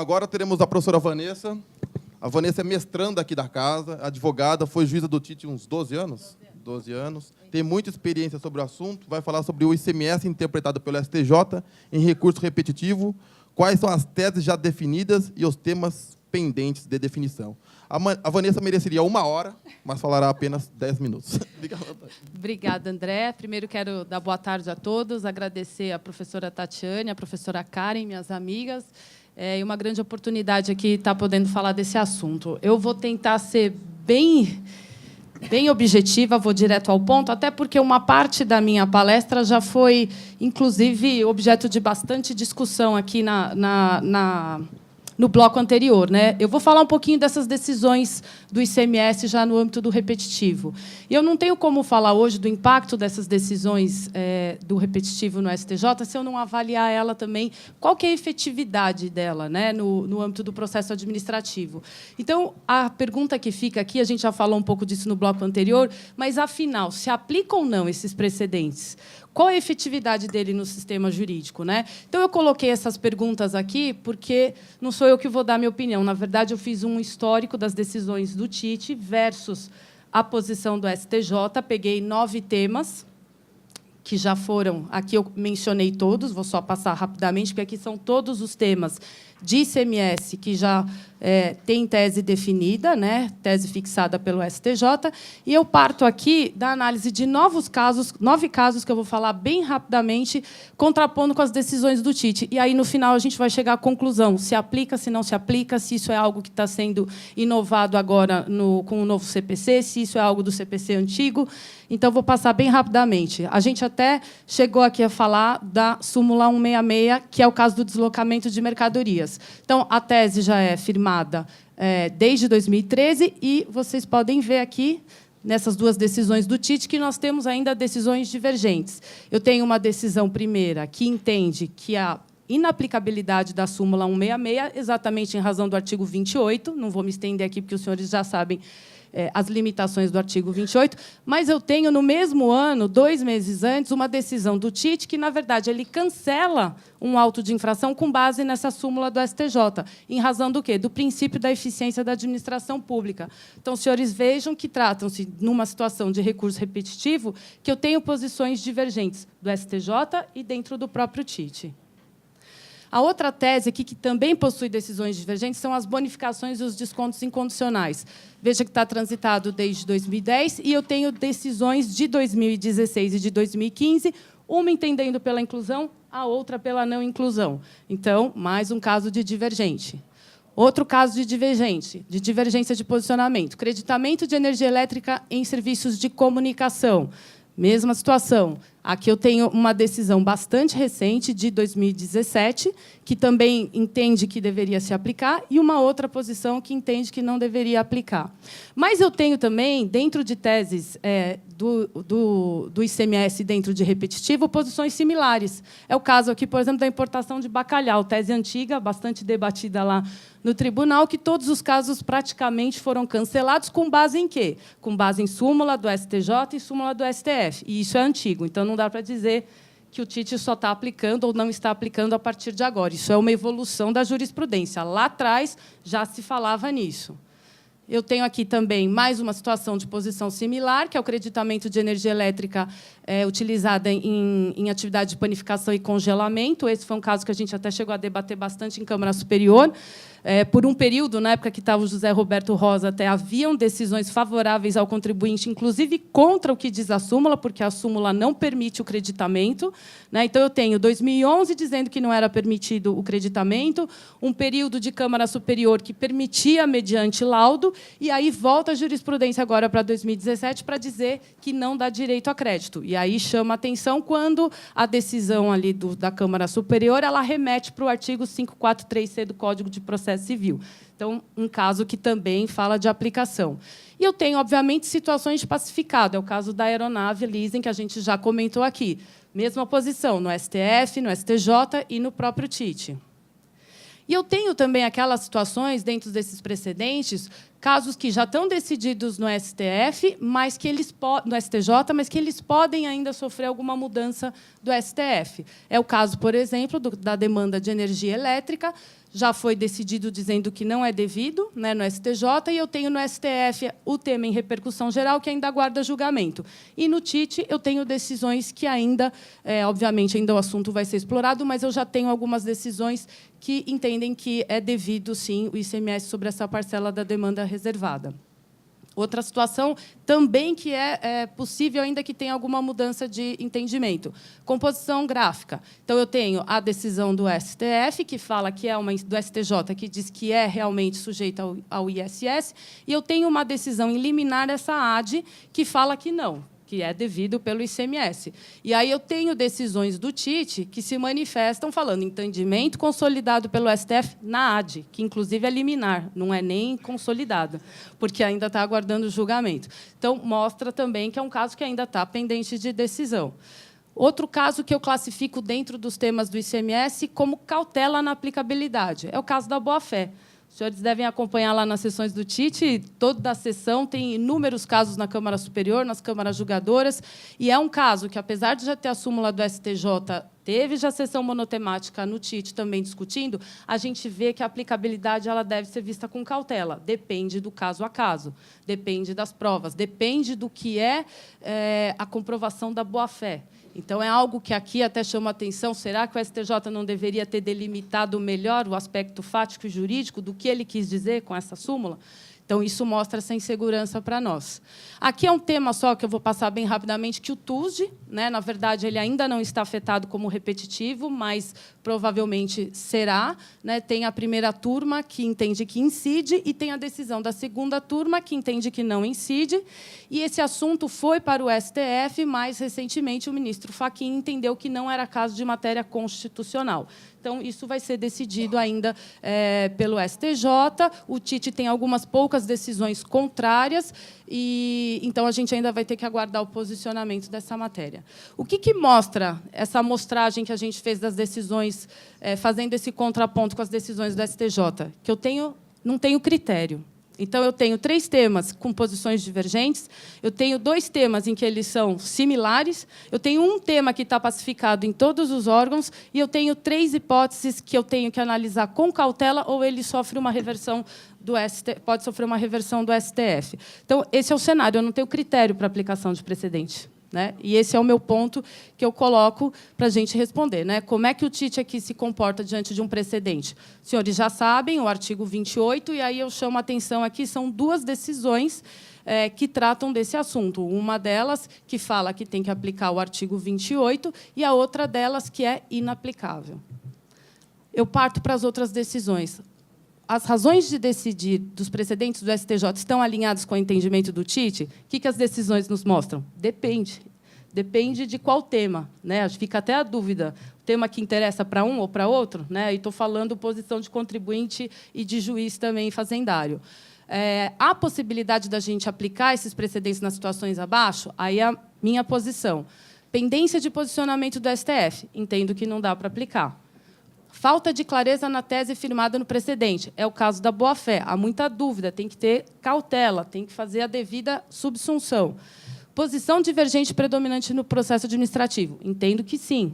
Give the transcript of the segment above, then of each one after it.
agora teremos a professora Vanessa. A Vanessa é mestranda aqui da casa, advogada, foi juíza do TIT uns 12 anos. 12 anos. Tem muita experiência sobre o assunto, vai falar sobre o ICMS interpretado pelo STJ em recurso repetitivo, quais são as teses já definidas e os temas pendentes de definição. A Vanessa mereceria 1 hora, mas falará apenas 10 minutos. Obrigada, André. Primeiro, quero dar boa tarde a todos, agradecer à professora Tatiane, à professora Karen, minhas amigas. É uma grande oportunidade aqui estar podendo falar desse assunto. Eu vou tentar ser bem objetiva, vou direto ao ponto, até porque uma parte da minha palestra já foi, inclusive, objeto de bastante discussão aqui no bloco anterior, né? Eu vou falar um pouquinho dessas decisões do ICMS já no âmbito do repetitivo. E eu não tenho como falar hoje do impacto dessas decisões do repetitivo no STJ se eu não avaliar ela também, qual que é a efetividade dela, né, no âmbito do processo administrativo. Então, a pergunta que fica aqui, a gente já falou um pouco disso no bloco anterior, mas, afinal, se aplicam ou não esses precedentes? Qual a efetividade dele no sistema jurídico, né? Então, eu coloquei essas perguntas aqui porque não sou eu que vou dar minha opinião. Na verdade, eu fiz um histórico das decisões do TIT versus a posição do STJ. Peguei 9 temas que já foram... Aqui eu mencionei todos, vou só passar rapidamente, porque aqui são todos os temas de ICMS que já tem tese definida, né, tese fixada pelo STJ, e eu parto aqui da análise de 9 casos que eu vou falar bem rapidamente, contrapondo com as decisões do TIT. E aí, no final, a gente vai chegar à conclusão, se aplica, se não se aplica, se isso é algo que está sendo inovado agora com o novo CPC, se isso é algo do CPC antigo. Então, vou passar bem rapidamente. A gente até chegou aqui a falar da súmula 166, que é o caso do deslocamento de mercadorias. Então, a tese já é firmada desde 2013, e vocês podem ver aqui, nessas 2 decisões do TIT, que nós temos ainda decisões divergentes. Eu tenho uma decisão primeira que entende que a inaplicabilidade da súmula 166, exatamente em razão do artigo 28, não vou me estender aqui, porque os senhores já sabem as limitações do artigo 28, mas eu tenho, no mesmo ano, 2 meses antes, uma decisão do TIT que, na verdade, ele cancela um auto de infração com base nessa súmula do STJ, em razão do quê? Do princípio da eficiência da administração pública. Então, os senhores vejam que tratam-se, numa situação de recurso repetitivo, que eu tenho posições divergentes do STJ e dentro do próprio TIT. A outra tese aqui, que também possui decisões divergentes, são as bonificações e os descontos incondicionais. Veja que está transitado desde 2010, e eu tenho decisões de 2016 e de 2015, uma entendendo pela inclusão, a outra pela não inclusão. Então, mais um caso de divergente. Outro caso de divergência de posicionamento. Creditamento de energia elétrica em serviços de comunicação. Mesma situação. Aqui eu tenho uma decisão bastante recente, de 2017, que também entende que deveria se aplicar, e uma outra posição que entende que não deveria aplicar. Mas eu tenho também, dentro de teses do ICMS dentro de repetitivo, posições similares. É o caso aqui, por exemplo, da importação de bacalhau, tese antiga, bastante debatida lá no tribunal, que todos os casos praticamente foram cancelados com base em quê? Com base em súmula do STJ e súmula do STF. E isso é antigo, então não dá para dizer que o TIT só está aplicando ou não está aplicando a partir de agora. Isso é uma evolução da jurisprudência. Lá atrás já se falava nisso. Eu tenho aqui também mais uma situação de posição similar, que é o creditamento de energia elétrica utilizada em atividade de panificação e congelamento. Esse foi um caso que a gente até chegou a debater bastante em Câmara Superior. Por um período, na época que estava o José Roberto Rosa, até haviam decisões favoráveis ao contribuinte, inclusive contra o que diz a súmula, porque a súmula não permite o creditamento. Então, eu tenho 2011 dizendo que não era permitido o creditamento, um período de Câmara Superior que permitia mediante laudo, e aí volta a jurisprudência agora para 2017 para dizer que não dá direito a crédito. E aí chama a atenção quando a decisão ali da Câmara Superior ela remete para o artigo 543C do Código de Processo Civil. Então, um caso que também fala de aplicação. E eu tenho, obviamente, situações de pacificado. É o caso da aeronave leasing, que a gente já comentou aqui. Mesma posição no STF, no STJ e no próprio TIT. E eu tenho também aquelas situações, dentro desses precedentes, casos que já estão decididos no STF, mas que eles no STJ, mas que eles podem ainda sofrer alguma mudança do STF. É o caso, por exemplo, da demanda de energia elétrica. Já foi decidido dizendo que não é devido, né, no STJ, e eu tenho no STF o tema em repercussão geral, que ainda aguarda julgamento. E no TIT eu tenho decisões que ainda, obviamente, ainda o assunto vai ser explorado, mas eu já tenho algumas decisões que entendem que é devido, sim, o ICMS sobre essa parcela da demanda reservada. Outra situação também que é possível, ainda que tenha alguma mudança de entendimento. Composição gráfica. Então, eu tenho a decisão do STF, que fala que é do STJ, que diz que é realmente sujeita ao ISS, e eu tenho uma decisão em liminar essa AD, que fala que não, que é devido pelo ICMS. E aí eu tenho decisões do TIT que se manifestam falando entendimento consolidado pelo STF na AD, que, inclusive, é liminar, não é nem consolidado, porque ainda está aguardando o julgamento. Então, mostra também que é um caso que ainda está pendente de decisão. Outro caso que eu classifico dentro dos temas do ICMS como cautela na aplicabilidade é o caso da boa-fé. Os senhores devem acompanhar lá nas sessões do TIT, toda a sessão tem inúmeros casos na Câmara Superior, nas câmaras julgadoras, e é um caso que, apesar de já ter a súmula do STJ, teve já sessão monotemática no TIT também discutindo, a gente vê que a aplicabilidade ela deve ser vista com cautela. Depende do caso a caso, depende das provas, depende do que é a comprovação da boa-fé. Então, é algo que aqui até chama a atenção. Será que o STJ não deveria ter delimitado melhor o aspecto fático e jurídico do que ele quis dizer com essa súmula? Então, isso mostra essa insegurança para nós. Aqui é um tema só que eu vou passar bem rapidamente, que o TUSD, né, na verdade, ele ainda não está afetado como repetitivo, mas provavelmente será. Né? Tem a primeira turma, que entende que incide, e tem a decisão da segunda turma, que entende que não incide. E esse assunto foi para o STF, mas, recentemente, o ministro Fachin entendeu que não era caso de matéria constitucional. Então, isso vai ser decidido ainda pelo STJ. O TIT tem algumas poucas decisões contrárias, e então a gente ainda vai ter que aguardar o posicionamento dessa matéria. O que mostra essa amostragem que a gente fez das decisões, fazendo esse contraponto com as decisões do STJ? Que eu não tenho critério. Então, eu tenho 3 temas com posições divergentes, eu tenho 2 temas em que eles são similares, eu tenho um tema que está pacificado em todos os órgãos, e eu tenho 3 hipóteses que eu tenho que analisar com cautela, ou ele sofre uma reversão do STF, pode sofrer uma reversão do STF. Então, esse é o cenário, eu não tenho critério para aplicação de precedente. Né? E esse é o meu ponto que eu coloco para a gente responder. Né? Como é que o TIT aqui se comporta diante de um precedente? Os senhores já sabem, o artigo 28, e aí eu chamo a atenção aqui, são 2 decisões que tratam desse assunto. Uma delas que fala que tem que aplicar o artigo 28 e a outra delas que é inaplicável. Eu parto para as outras decisões. As razões de decidir dos precedentes do STJ estão alinhadas com o entendimento do TIT? O que as decisões nos mostram? Depende. Depende de qual tema. Né? Fica até a dúvida. O tema que interessa para um ou para outro? Né? E estou falando posição de contribuinte e de juiz também fazendário. Há possibilidade da gente aplicar esses precedentes nas situações abaixo? Aí é a minha posição. Pendência de posicionamento do STF. Entendo que não dá para aplicar. Falta de clareza na tese firmada no precedente. É o caso da boa-fé. Há muita dúvida, tem que ter cautela, tem que fazer a devida subsunção. Posição divergente predominante no processo administrativo. Entendo que sim.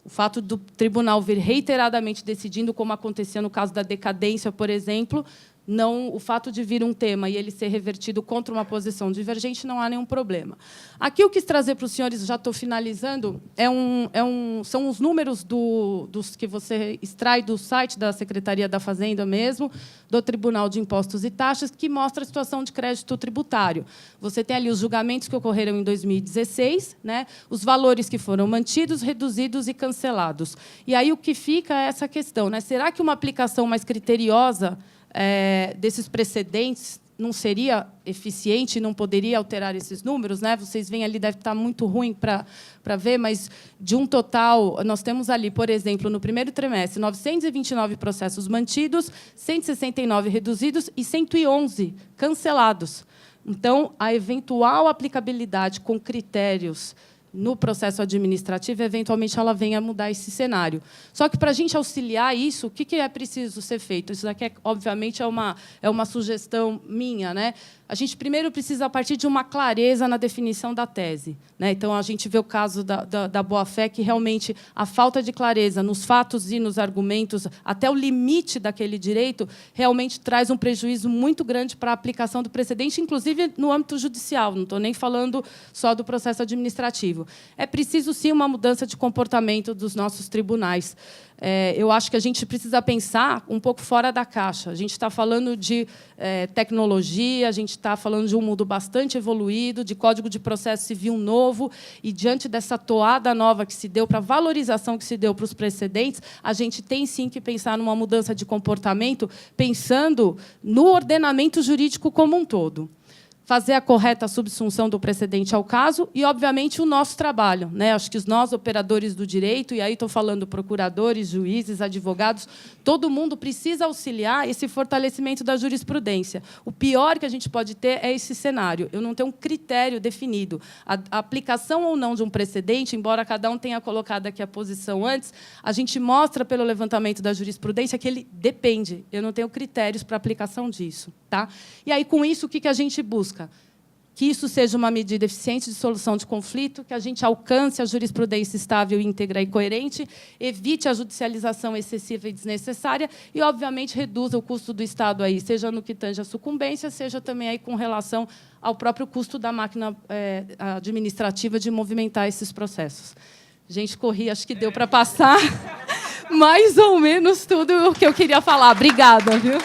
O fato do tribunal vir reiteradamente decidindo, como acontecia no caso da decadência, por exemplo, não, o fato de vir um tema e ele ser revertido contra uma posição divergente, não há nenhum problema. Aqui eu quis trazer para os senhores, já estou finalizando, são os números dos que você extrai do site da Secretaria da Fazenda mesmo, do Tribunal de Impostos e Taxas, que mostra a situação de crédito tributário. Você tem ali os julgamentos que ocorreram em 2016, né, os valores que foram mantidos, reduzidos e cancelados. E aí o que fica é essa questão, né? Será que uma aplicação mais criteriosa desses precedentes não seria eficiente, não poderia alterar esses números? Né? Vocês veem ali, deve estar muito ruim para ver, mas de um total, nós temos ali, por exemplo, no primeiro trimestre, 929 processos mantidos, 169 reduzidos e 111 cancelados. Então, a eventual aplicabilidade com critérios no processo administrativo, eventualmente ela venha a mudar esse cenário. Só que, para a gente auxiliar isso, o que é preciso ser feito? Isso daqui, obviamente, é uma sugestão minha, né? A gente primeiro precisa partir de uma clareza na definição da tese, né? Então, a gente vê o caso da boa-fé, que realmente a falta de clareza nos fatos e nos argumentos, até o limite daquele direito, realmente traz um prejuízo muito grande para a aplicação do precedente, inclusive no âmbito judicial, não estou nem falando só do processo administrativo. É preciso, sim, uma mudança de comportamento dos nossos tribunais. Eu acho que a gente precisa pensar um pouco fora da caixa. A gente está falando de tecnologia, a gente está falando de um mundo bastante evoluído, de Código de Processo Civil novo, e, diante dessa toada nova que se deu, para a valorização que se deu para os precedentes, a gente tem, sim, que pensar numa mudança de comportamento, pensando no ordenamento jurídico como um todo. Fazer a correta subsunção do precedente ao caso e, obviamente, o nosso trabalho, né? Acho que nós, operadores do direito, e aí estou falando procuradores, juízes, advogados, todo mundo precisa auxiliar esse fortalecimento da jurisprudência. O pior que a gente pode ter é esse cenário. Eu não tenho um critério definido. A aplicação ou não de um precedente, embora cada um tenha colocado aqui a posição antes, a gente mostra, pelo levantamento da jurisprudência, que ele depende. Eu não tenho critérios para a aplicação disso. Tá? E aí, com isso, o que a gente busca? Que isso seja uma medida eficiente de solução de conflito, que a gente alcance a jurisprudência estável, íntegra e coerente, evite a judicialização excessiva e desnecessária e, obviamente, reduza o custo do Estado, aí, seja no que tange a sucumbência, seja também aí com relação ao próprio custo da máquina administrativa de movimentar esses processos. Gente, corri, acho que deu para passar mais ou menos tudo o que eu queria falar. Obrigada, viu?